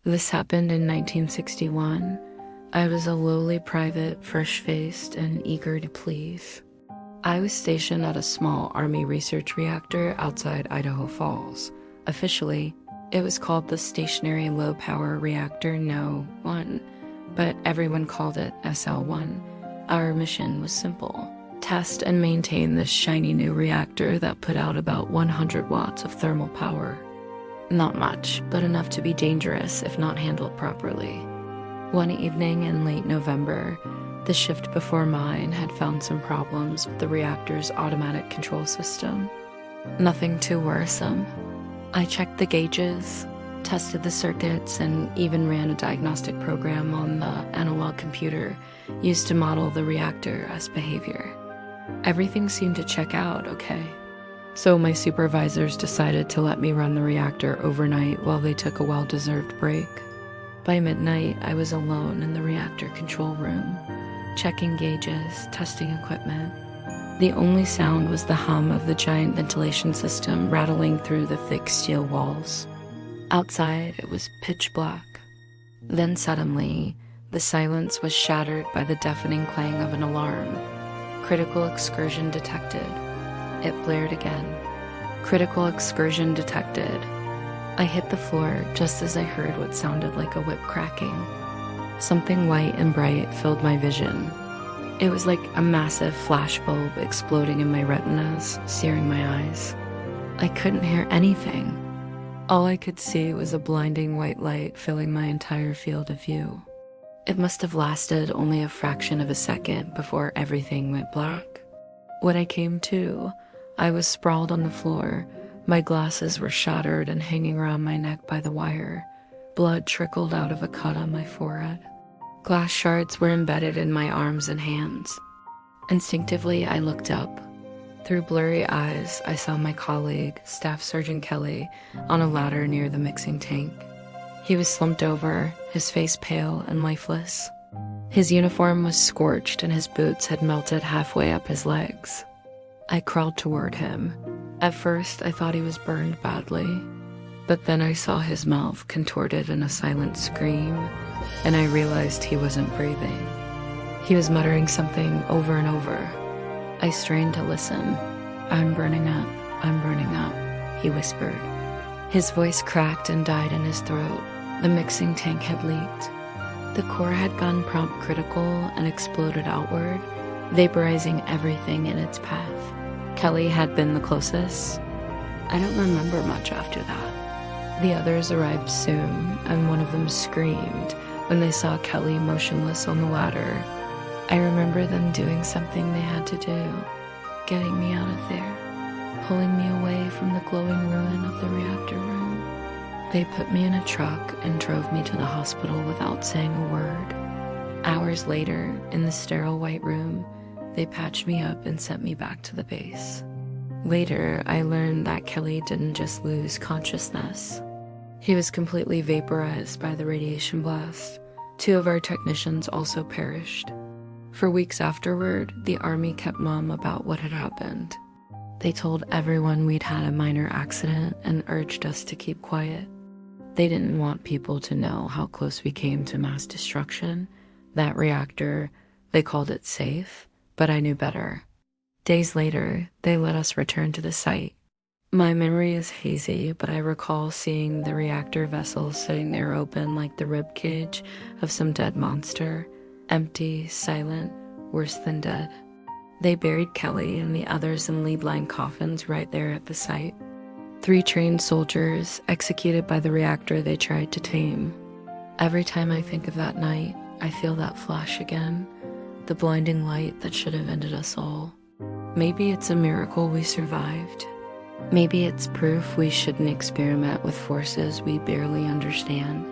This happened in 1961. I was a lowly private, fresh-faced, and eager to please. I was stationed at a small Army research reactor outside Idaho Falls. Officially, it was called the Stationary Low Power Reactor No. 1, but everyone called it SL1. Our mission was simple: test and maintain this shiny new reactor that put out about 100 watts of thermal power. Not much, but enough to be dangerous if not handled properly. One evening in late November, the shift before mine had found some problems with the reactor's automatic control system. Nothing too worrisome. I checked the gauges, tested the circuits, and even ran a diagnostic program on the analog computer used to model the reactor as behavior. Everything seemed to check out okay. So my supervisors decided to let me run the reactor overnight while they took a well-deserved break. By midnight, I was alone in the reactor control room, checking gauges, testing equipment. The only sound was the hum of the giant ventilation system rattling through the thick steel walls. Outside, it was pitch black. Then suddenly, the silence was shattered by the deafening clang of an alarm. Critical excursion detected. It blared again. Critical excursion detected. I hit the floor just as I heard what sounded like a whip cracking. Something white and bright filled my vision. It was like a massive flashbulb exploding in my retinas, searing my eyes. I couldn't hear anything. All I could see was a blinding white light filling my entire field of view. It must have lasted only a fraction of a second before everything went black. When I came to, I was sprawled on the floor. My glasses were shattered and hanging around my neck by the wire. Blood trickled out of a cut on my forehead. Glass shards were embedded in my arms and hands. Instinctively, I looked up. Through blurry eyes, I saw my colleague, Staff Sergeant Kelly, on a ladder near the mixing tank. He was slumped over, his face pale and lifeless. His uniform was scorched and his boots had melted halfway up his legs. I crawled toward him. At first, I thought he was burned badly, but then I saw his mouth contorted in a silent scream, and I realized he wasn't breathing. He was muttering something over and over. I strained to listen. "I'm burning up, I'm burning up," he whispered. His voice cracked and died in his throat. The mixing tank had leaked. The core had gone prompt critical and exploded outward, vaporizing everything in its path. Kelly had been the closest. I don't remember much after that. The others arrived soon, and one of them screamed when they saw Kelly motionless on the ladder. I remember them doing something they had to do, getting me out of there, pulling me away from the glowing ruin of the reactor room. They put me in a truck and drove me to the hospital without saying a word. Hours later, in the sterile white room, they patched me up and sent me back to the base. Later, I learned that Kelly didn't just lose consciousness. He was completely vaporized by the radiation blast. 2 of our technicians also perished. For weeks afterward, the Army kept mum about what had happened. They told everyone we'd had a minor accident and urged us to keep quiet. They didn't want people to know how close we came to mass destruction. That reactor, they called it safe, but I knew better. Days later, they let us return to the site. My memory is hazy, but I recall seeing the reactor vessel sitting there open like the ribcage of some dead monster, empty, silent, worse than dead. They buried Kelly and the others in lead-lined coffins right there at the site. 3 trained soldiers executed by the reactor they tried to tame. Every time I think of that night, I feel that flash again, the blinding light that should have ended us all. Maybe it's a miracle we survived. Maybe it's proof we shouldn't experiment with forces we barely understand.